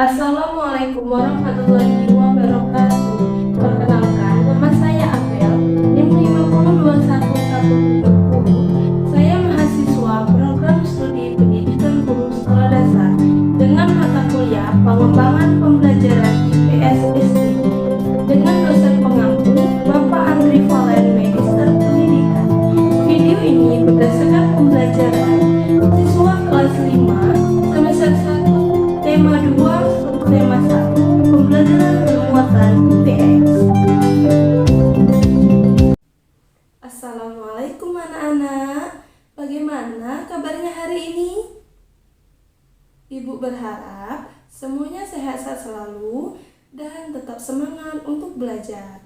Assalamualaikum warahmatullahi wabarakatuh. Perkenalkan, nama saya Apel, NIM 5021170. Saya mahasiswa program studi pendidikan guru sekolah dasar dengan mata kuliah pengembangan pembelajaran IPS SD dengan dosen pengampu Bapak Andri Valen, Magister Pendidikan. Video ini berdasarkan pembelajaran siswa kelas 5 semester 1 tema 2 tema 1 pembelajaran bermuatan IPS. Assalamualaikum anak-anak, bagaimana kabarnya hari ini? Ibu berharap semuanya sehat-sehat selalu dan tetap semangat untuk belajar.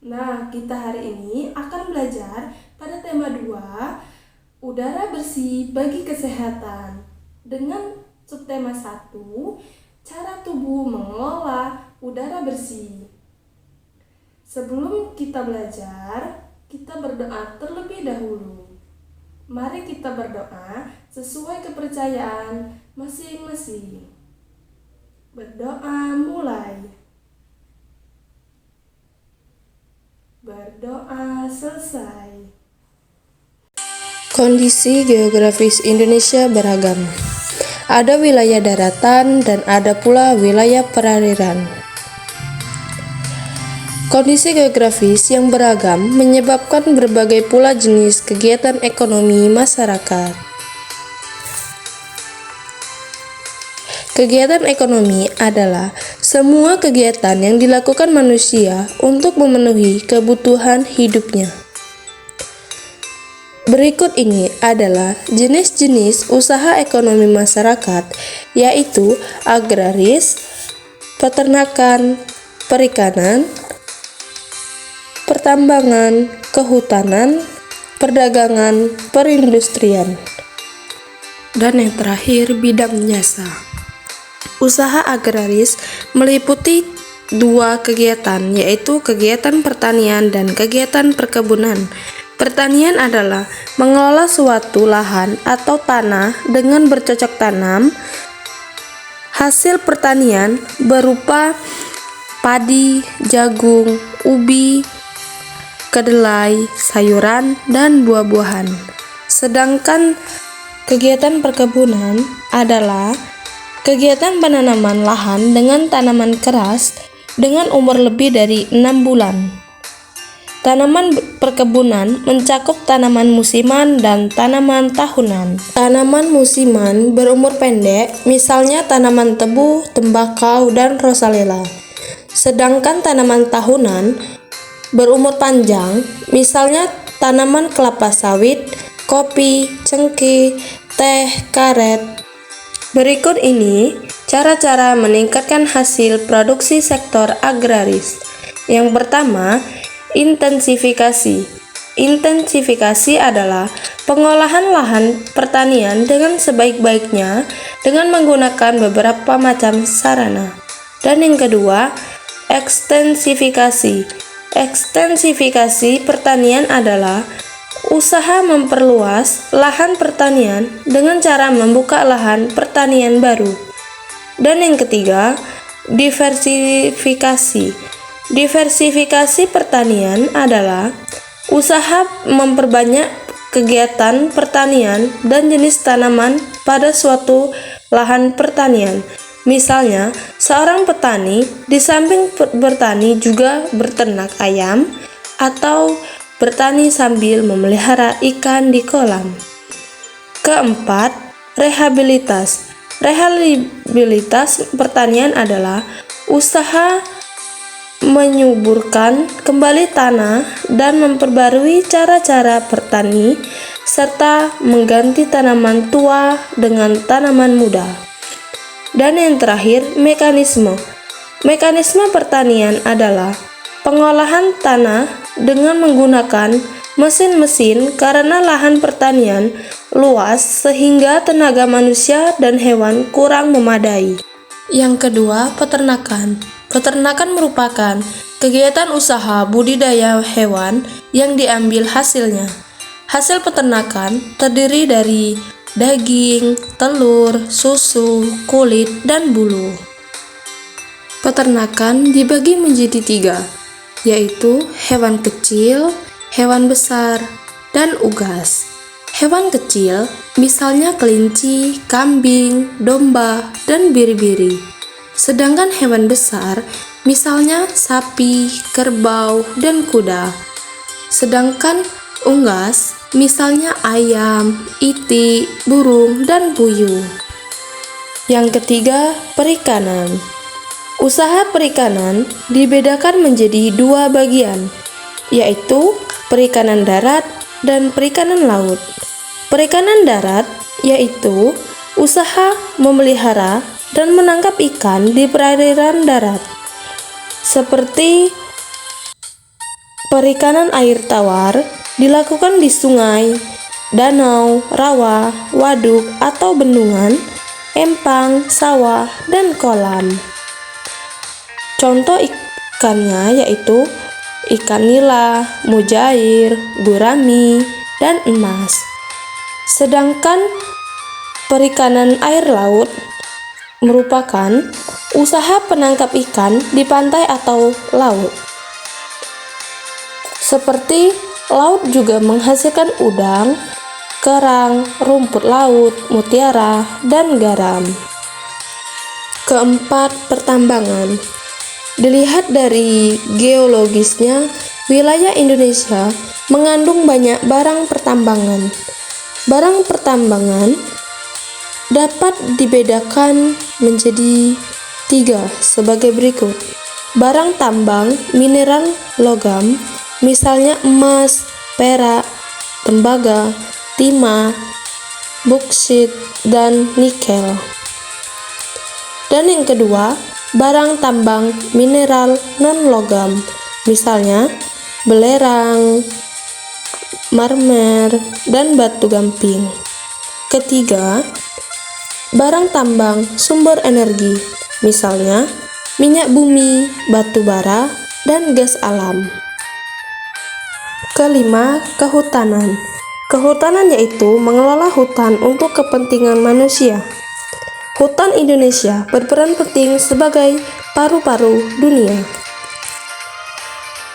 Nah, kita hari ini akan belajar pada tema 2, udara bersih bagi kesehatan, dengan subtema 1, cara tubuh mengelola udara bersih. Sebelum kita belajar, kita berdoa terlebih dahulu. Mari kita berdoa sesuai kepercayaan masing-masing. Berdoa mulai. Berdoa selesai. Kondisi geografis Indonesia beragam. Ada wilayah daratan dan ada pula wilayah perairan. Kondisi geografis yang beragam menyebabkan berbagai pula jenis kegiatan ekonomi masyarakat. Kegiatan ekonomi adalah semua kegiatan yang dilakukan manusia untuk memenuhi kebutuhan hidupnya. Berikut ini adalah jenis-jenis usaha ekonomi masyarakat, yaitu agraris, peternakan, perikanan, pertambangan, kehutanan, perdagangan, perindustrian, dan yang terakhir bidang jasa. Usaha agraris meliputi dua kegiatan, yaitu kegiatan pertanian dan kegiatan perkebunan. Pertanian adalah mengelola suatu lahan atau tanah dengan bercocok tanam. Hasil pertanian berupa padi, jagung, ubi, kedelai, sayuran, dan buah-buahan. Sedangkan kegiatan perkebunan adalah kegiatan penanaman lahan dengan tanaman keras dengan umur lebih dari 6 bulan. Tanaman perkebunan mencakup tanaman musiman dan tanaman tahunan. Tanaman musiman berumur pendek, misalnya tanaman tebu, tembakau, dan rosalela. Sedangkan tanaman tahunan berumur panjang, misalnya tanaman kelapa sawit, kopi, cengkeh, teh, karet. Berikut ini cara-cara meningkatkan hasil produksi sektor agraris. Yang pertama, intensifikasi. Intensifikasi adalah pengolahan lahan pertanian dengan sebaik-baiknya dengan menggunakan beberapa macam sarana. Dan yang kedua, ekstensifikasi. Ekstensifikasi pertanian adalah usaha memperluas lahan pertanian dengan cara membuka lahan pertanian baru. Dan yang ketiga, diversifikasi. Diversifikasi pertanian adalah usaha memperbanyak kegiatan pertanian dan jenis tanaman pada suatu lahan pertanian. Misalnya, seorang petani di samping bertani juga berternak ayam atau bertani sambil memelihara ikan di kolam. Keempat, rehabilitas. Rehabilitas pertanian adalah usaha menyuburkan kembali tanah dan memperbarui cara-cara bertani serta mengganti tanaman tua dengan tanaman muda. Dan yang terakhir, mekanisme. Mekanisme pertanian adalah pengolahan tanah dengan menggunakan mesin-mesin karena lahan pertanian luas sehingga tenaga manusia dan hewan kurang memadai. Yang kedua, peternakan. Peternakan merupakan kegiatan usaha budidaya hewan yang diambil hasilnya. Hasil peternakan terdiri dari daging, telur, susu, kulit, dan bulu. Peternakan dibagi menjadi 3, yaitu hewan kecil, hewan besar, dan unggas. Hewan kecil misalnya kelinci, kambing, domba, dan biri-biri. Sedangkan hewan besar misalnya sapi, kerbau, dan kuda. Sedangkan unggas misalnya ayam, itik, burung, dan puyuh. Yang ketiga, perikanan. Usaha perikanan dibedakan menjadi 2 bagian, yaitu perikanan darat dan perikanan laut. Perikanan darat yaitu usaha memelihara dan menangkap ikan di perairan darat, seperti perikanan air tawar dilakukan di sungai, danau, rawa, waduk atau bendungan, empang, sawah, dan kolam. Contoh ikannya yaitu ikan nila, mujair, gurami, dan emas. Sedangkan perikanan air laut merupakan usaha penangkap ikan di pantai atau laut. Seperti laut juga menghasilkan udang, kerang, rumput laut, mutiara, dan garam. Keempat, pertambangan. Dilihat dari geologisnya, wilayah Indonesia mengandung banyak barang pertambangan. Barang pertambangan dapat dibedakan menjadi 3 sebagai berikut. Barang tambang mineral logam, misalnya emas, perak, tembaga, timah, boksit, dan nikel. Dan yang kedua, barang tambang mineral non-logam, misalnya belerang, marmer, dan batu gamping. Ketiga, barang tambang sumber energi, misalnya minyak bumi, batu bara, dan gas alam. Kelima, kehutanan. Kehutanan yaitu mengelola hutan untuk kepentingan manusia. Hutan Indonesia berperan penting sebagai paru-paru dunia.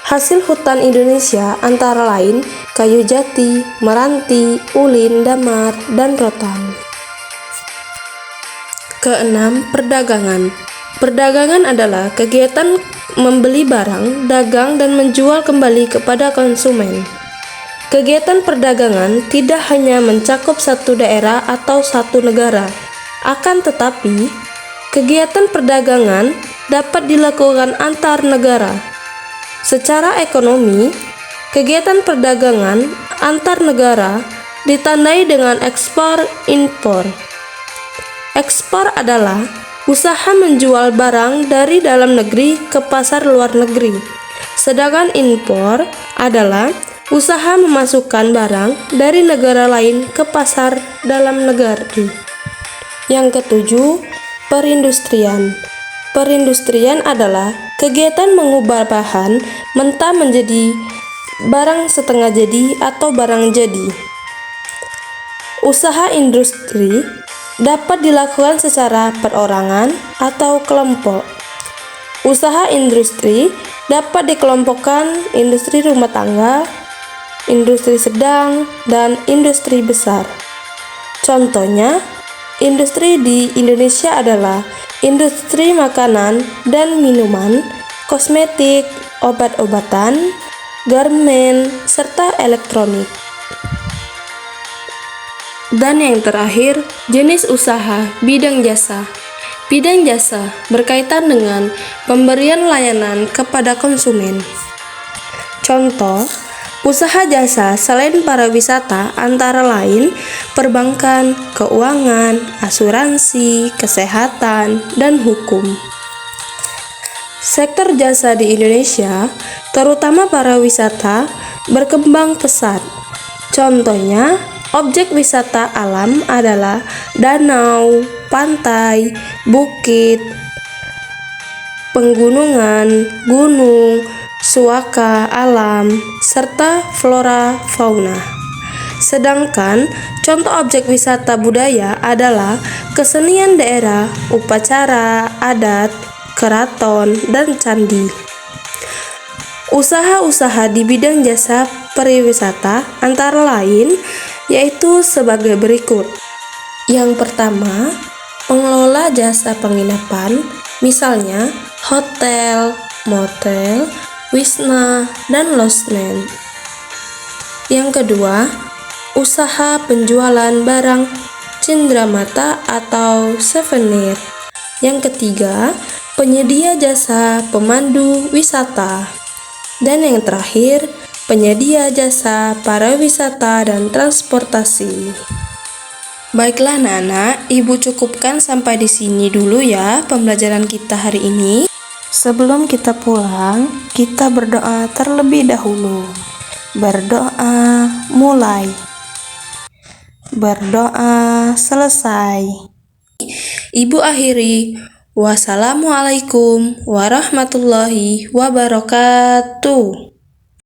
Hasil hutan Indonesia antara lain kayu jati, meranti, ulin, damar, dan rotan. Keenam, perdagangan. Perdagangan adalah kegiatan membeli barang, dagang, dan menjual kembali kepada konsumen. Kegiatan perdagangan tidak hanya mencakup satu daerah atau satu negara, akan tetapi kegiatan perdagangan dapat dilakukan antar negara. Secara ekonomi, kegiatan perdagangan antar negara ditandai dengan ekspor-impor. Ekspor adalah usaha menjual barang dari dalam negeri ke pasar luar negeri, sedangkan impor adalah usaha memasukkan barang dari negara lain ke pasar dalam negeri. Yang ketujuh, perindustrian. Perindustrian adalah kegiatan mengubah bahan mentah menjadi barang setengah jadi atau barang jadi. Usaha industri dapat dilakukan secara perorangan atau kelompok. Usaha industri dapat dikelompokkan industri rumah tangga, industri sedang, dan industri besar. Contohnya, industri di Indonesia adalah industri makanan dan minuman, kosmetik, obat-obatan, garmen, serta elektronik. Dan yang terakhir, jenis usaha bidang jasa. Bidang jasa berkaitan dengan pemberian layanan kepada konsumen. Contoh, usaha jasa selain pariwisata antara lain perbankan, keuangan, asuransi, kesehatan, dan hukum. Sektor jasa di Indonesia, terutama pariwisata, berkembang pesat. Contohnya, objek wisata alam adalah danau, pantai, bukit, penggunungan, gunung, suaka alam, serta flora fauna. Sedangkan contoh objek wisata budaya adalah kesenian daerah, upacara, adat, keraton, dan candi. Usaha-usaha di bidang jasa pariwisata antara lain yaitu sebagai berikut. Yang pertama, pengelola jasa penginapan, misalnya hotel, motel, wisma, dan lodgement. Yang kedua, usaha penjualan barang cenderamata atau souvenir. Yang ketiga, penyedia jasa pemandu wisata. Dan yang terakhir, penyedia jasa pariwisata dan transportasi. Baiklah anak-anak, Ibu cukupkan sampai di sini dulu ya pembelajaran kita hari ini. Sebelum kita pulang, kita berdoa terlebih dahulu. Berdoa mulai. Berdoa selesai. Ibu akhiri, wassalamualaikum warahmatullahi wabarakatuh.